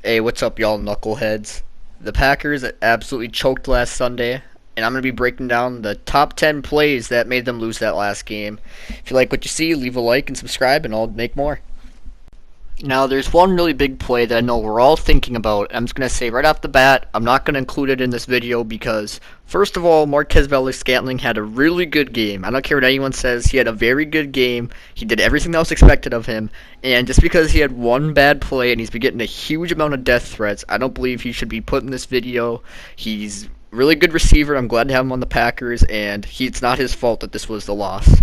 Hey, what's up, y'all knuckleheads? The Packers absolutely choked last Sunday, and I'm going to be breaking down the top 10 plays that made them lose that last game. If you like what you see, leave a like and subscribe, and I'll make more. Now, there's one really big play that I know we're all thinking about. I'm just going to say right off the bat, I'm not going to include it in this video because, first of all, Marquez Valdes-Scantling had a really good game. I don't care what anyone says, he had a very good game. He did everything that was expected of him. And just because he had one bad play and he's been getting a huge amount of death threats, I don't believe he should be put in this video. He's a really good receiver. I'm glad to have him on the Packers, and it's not his fault that this was the loss.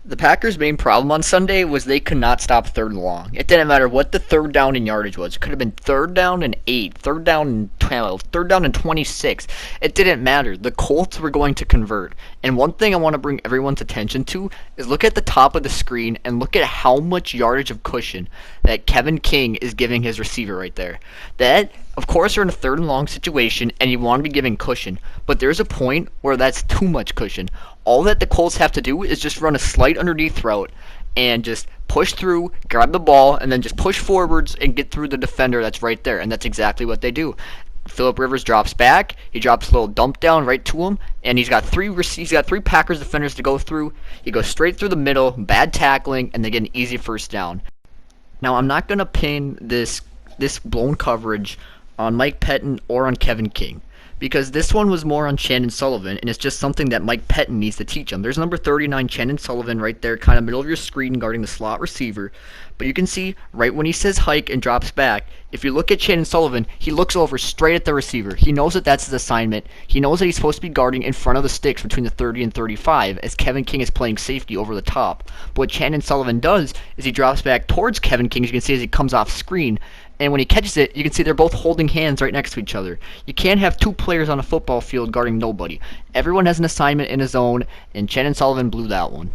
The Packers' main problem on Sunday was they could not stop third and long. It didn't matter what the third down in yardage was. It could have been third down and 8, third down and 12, third down and 26. It didn't matter. The Colts were going to convert. And one thing I want to bring everyone's attention to is look at the top of the screen and look at how much yardage of cushion that Kevin King is giving his receiver right there. That, of course, you're in a third and long situation and you want to be giving cushion, but there's a point where that's too much cushion. All that the Colts have to do is just run a slight underneath route and just push through, grab the ball, and then just push forwards and get through the defender that's right there. And that's exactly what they do. Philip Rivers drops back. He drops a little dump down right to him, and he's got three Packers defenders to go through. He goes straight through the middle, bad tackling, and they get an easy first down. Now, I'm not gonna pin this blown coverage on Mike Pettin or on Kevin King, because this one was more on Chandon Sullivan, and it's just something that Mike Pettin needs to teach him. There's number 39, Chandon Sullivan, right there, kind of middle of your screen, guarding the slot receiver. But you can see, right when he says hike and drops back, if you look at Chandon Sullivan, he looks over straight at the receiver. He knows that that's his assignment. He knows that he's supposed to be guarding in front of the sticks between the 30 and 35, as Kevin King is playing safety over the top. But what Chandon Sullivan does is he drops back towards Kevin King, as you can see as he comes off screen. And when he catches it, you can see they're both holding hands right next to each other. You can't have two players on a football field guarding nobody. Everyone has an assignment in his own, and Chandon Sullivan blew that one.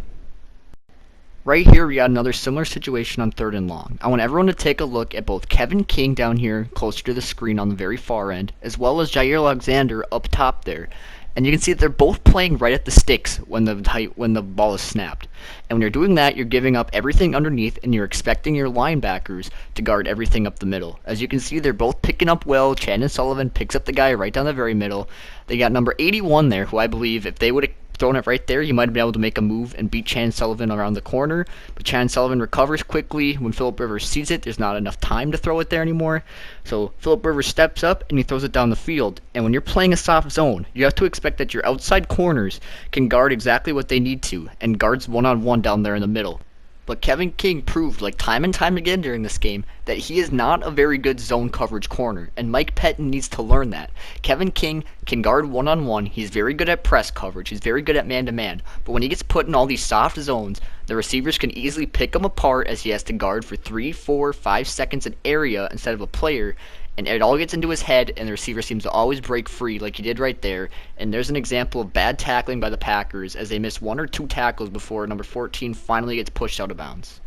Right here, we got another similar situation on third and long. I want everyone to take a look at both Kevin King down here, closer to the screen on the very far end, as well as Jaire Alexander up top there. And you can see that they're both playing right at the sticks when the ball is snapped. And when you're doing that, you're giving up everything underneath, and you're expecting your linebackers to guard everything up the middle. As you can see, they're both picking up well. Chandon Sullivan picks up the guy right down the very middle. They got number 81 there, who I believe if they would have thrown it right there, you might have been able to make a move and beat Chandon Sullivan around the corner. But Chandon Sullivan recovers quickly. When Philip Rivers sees it, there's not enough time to throw it there anymore. So Philip Rivers steps up and he throws it down the field. And when you're playing a soft zone, you have to expect that your outside corners can guard exactly what they need to, and guards one-on-one down there in the middle. But Kevin King proved, like time and time again during this game, that he is not a very good zone coverage corner, and Mike Pettin needs to learn that. Kevin King can guard one-on-one. He's very good at press coverage. He's very good at man-to-man. But when he gets put in all these soft zones, the receivers can easily pick him apart, as he has to guard for 3, 4, 5 seconds an area instead of a player. And it all gets into his head, and the receiver seems to always break free like he did right there. And there's an example of bad tackling by the Packers, as they miss 1 or 2 tackles before number 14 finally gets pushed out of bounds.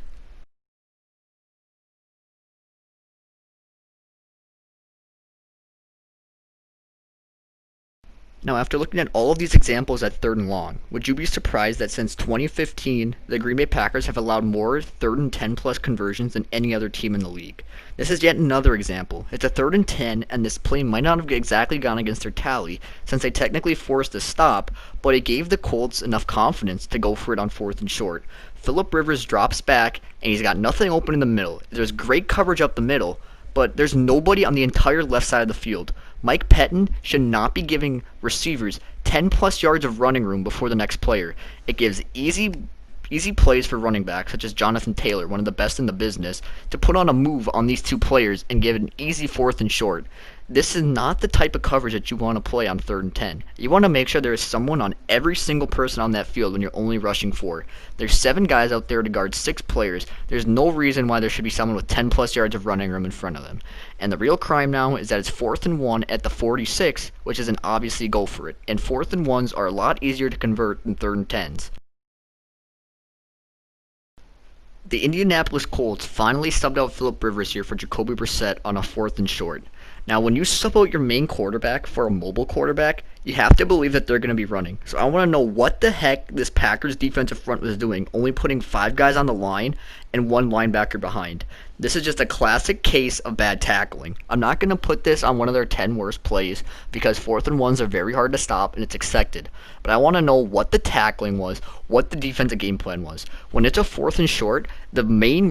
Now, after looking at all of these examples at third and long, would you be surprised that since 2015, the Green Bay Packers have allowed more third and 10 plus conversions than any other team in the league? This is yet another example. It's a third and 10, and this play might not have exactly gone against their tally, since they technically forced a stop, but it gave the Colts enough confidence to go for it on fourth and short. Philip Rivers drops back, and he's got nothing open in the middle. There's great coverage up the middle, but there's nobody on the entire left side of the field. Mike Pettin should not be giving receivers 10 plus yards of running room before the next player. It gives easy plays for running backs, such as Jonathan Taylor, one of the best in the business, to put on a move on these two players and give an easy fourth and short. This is not the type of coverage that you want to play on third and 10. You want to make sure there is someone on every single person on that field when you're only rushing 4. There's 7 guys out there to guard 6 players. There's no reason why there should be someone with 10 plus yards of running room in front of them. And the real crime now is that it's 4th and 1 at the 46, which is an obviously go for it. And 4th and 1s are a lot easier to convert than 3rd and 10s. The Indianapolis Colts finally subbed out Philip Rivers here for Jacoby Brissett on a 4th and short. Now, when you sub out your main quarterback for a mobile quarterback, you have to believe that they're going to be running. So I want to know what the heck this Packers defensive front was doing, only putting 5 guys on the line and 1 linebacker behind. This is just a classic case of bad tackling. I'm not going to put this on one of their 10 worst plays because 4th and 1s are very hard to stop and it's expected. But I want to know what the tackling was, what the defensive game plan was. When it's a 4th and short, the main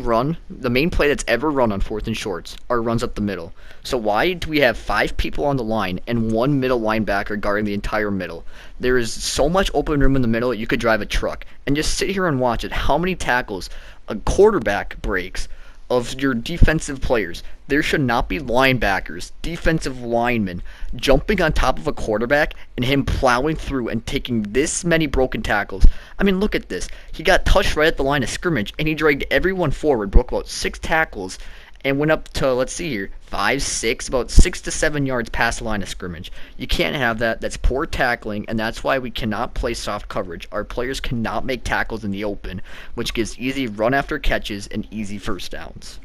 play that's ever run on 4th and shorts are runs up the middle. So why do we have 5 people on the line and 1 middle linebacker guarding the entire middle? There is so much open room in the middle you could drive a truck. And just sit here and watch it. How many tackles a quarterback breaks of your defensive players. There should not be linebackers, defensive linemen, jumping on top of a quarterback and him plowing through and taking this many broken tackles. I mean, look at this. He got touched right at the line of scrimmage and he dragged everyone forward, broke about 6 tackles, and went up to, let's see here, 5, 6, about 6 to 7 yards past the line of scrimmage. You can't have that. That's poor tackling, and that's why we cannot play soft coverage. Our players cannot make tackles in the open, which gives easy run after catches and easy first downs.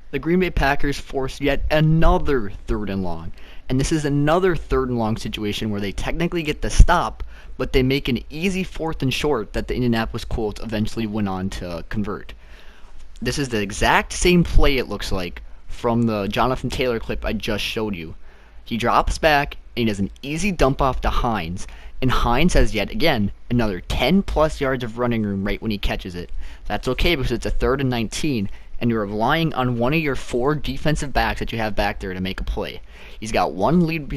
The Green Bay Packers forced yet another 3rd and long, and this is another 3rd and long situation where they technically get the stop, but they make an easy 4th and short that the Indianapolis Colts eventually went on to convert. This is the exact same play, it looks like, from the Jonathan Taylor clip I just showed you. He drops back and he does an easy dump off to Hines, and Hines has yet again another 10 plus yards of running room right when he catches it. That's okay because it's a 3rd and 19, and you're relying on one of your 4 defensive backs that you have back there to make a play. He's got one lead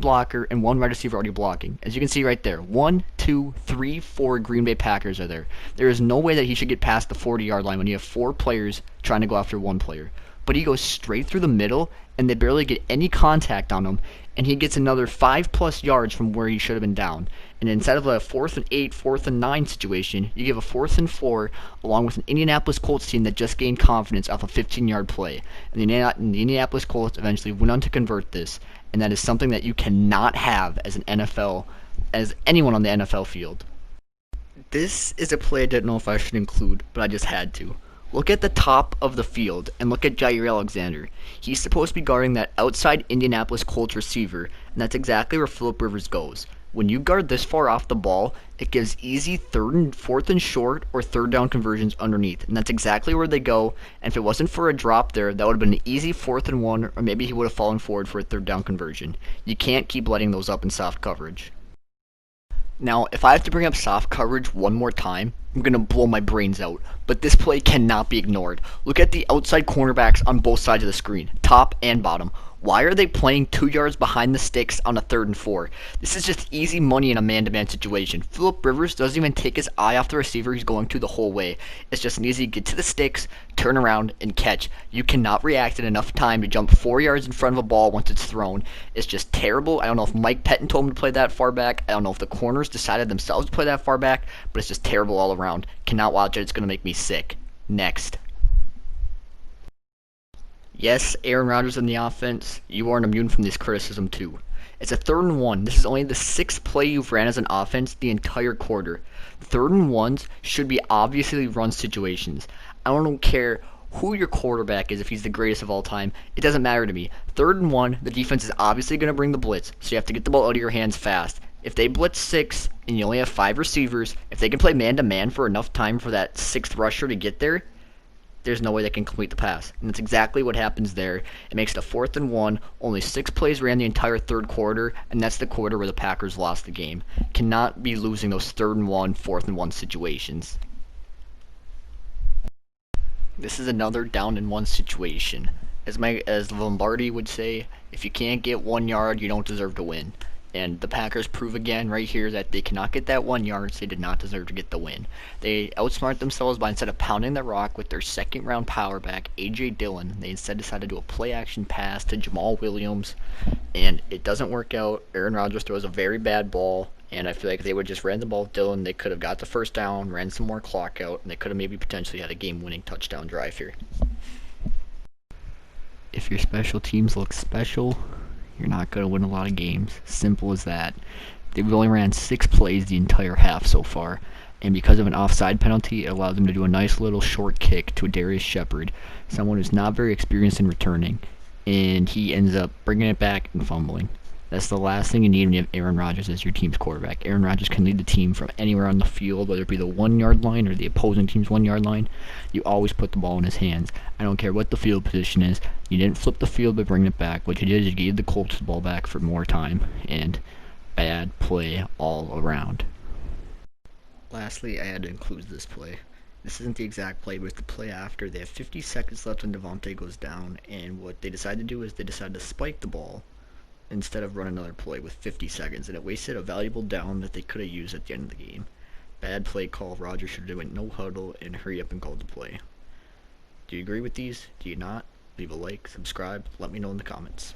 blocker and 1 wide receiver already blocking. As you can see right there, 1, 2, 3, 4 Green Bay Packers are there. There is no way that he should get past the 40-yard line when you have 4 players trying to go after 1 player. But he goes straight through the middle, and they barely get any contact on him, and he gets another 5 plus yards from where he should have been down. And instead of a 4th and 8, 4th and 9 situation, you give a 4th and 4 along with an Indianapolis Colts team that just gained confidence off a 15-yard play. And the Indianapolis Colts eventually went on to convert this, and that is something that you cannot have as anyone on the NFL field. This is a play I didn't know if I should include, but I just had to. Look at the top of the field and look at Jair Alexander. He's supposed to be guarding that outside Indianapolis Colts receiver, and that's exactly where Phillip Rivers goes. When you guard this far off the ball, it gives easy 3rd and 4th and short or 3rd down conversions underneath, and that's exactly where they go. And if it wasn't for a drop there, that would have been an easy 4th and 1, or maybe he would have fallen forward for a 3rd down conversion. You can't keep letting those up in soft coverage. Now, if I have to bring up soft coverage one more time, I'm going to blow my brains out. But this play cannot be ignored. Look at the outside cornerbacks on both sides of the screen, top and bottom. Why are they playing 2 yards behind the sticks on a 3rd and 4? This is just easy money in a man-to-man situation. Phillip Rivers doesn't even take his eye off the receiver he's going to the whole way. It's just an easy get to the sticks, turn around, and catch. You cannot react in enough time to jump 4 yards in front of a ball once it's thrown. It's just terrible. I don't know if Mike Pettin told him to play that far back. I don't know if the corners decided themselves to play that far back, but it's just terrible all around. Cannot watch it. It's going to make me sick. Next. Yes, Aaron Rodgers in the offense, you aren't immune from this criticism too. It's a 3rd and 1. This is only the 6th play you've ran as an offense the entire quarter. 3rd and 1s should be obviously run situations. I don't care who your quarterback is, if he's the greatest of all time. It doesn't matter to me. 3rd and 1, the defense is obviously going to bring the blitz, so you have to get the ball out of your hands fast. If they blitz 6 and you only have 5 receivers, if they can play man-to-man for enough time for that 6th rusher to get there, there's no way they can complete the pass. And that's exactly what happens there. It makes it a 4th and 1. Only 6 plays ran the entire 3rd quarter, and that's the quarter where the Packers lost the game. Cannot be losing those 3rd and 1, 4th and 1 situations. This is another down and 1 situation. As Lombardi would say, if you can't get 1 yard, you don't deserve to win. And the Packers prove again right here that they cannot get that 1 yard, so they did not deserve to get the win. They outsmart themselves by, instead of pounding the rock with their 2nd round power back, A.J. Dillon, they instead decided to do a play action pass to Jamal Williams, and it doesn't work out. Aaron Rodgers throws a very bad ball, and I feel like if they would just ran the ball with Dillon, they could have got the first down, ran some more clock out, and they could have maybe potentially had a game-winning touchdown drive here. If your special teams look special, you're not going to win a lot of games. Simple as that. They've only ran 6 plays the entire half so far, and because of an offside penalty, it allowed them to do a nice little short kick to Darius Shepard, someone who's not very experienced in returning, and he ends up bringing it back and fumbling. That's the last thing you need when you have Aaron Rodgers as your team's quarterback. Aaron Rodgers can lead the team from anywhere on the field, whether it be the 1 yard line or the opposing team's 1 yard line. You always put the ball in his hands. I don't care what the field position is. You didn't flip the field by bringing it back. What you did is you gave the Colts the ball back for more time, and bad play all around. Lastly, I had to include this play. This isn't the exact play, but it's the play after. They have 50 seconds left when Devontae goes down, and what they decided to do is they decided to spike the ball instead of run another play with 50 seconds, and it wasted a valuable down that they could have used at the end of the game. Bad play call. Rodgers should have went no huddle and hurry up and called the play. Do you agree with these? Do you not? Leave a like, subscribe, let me know in the comments.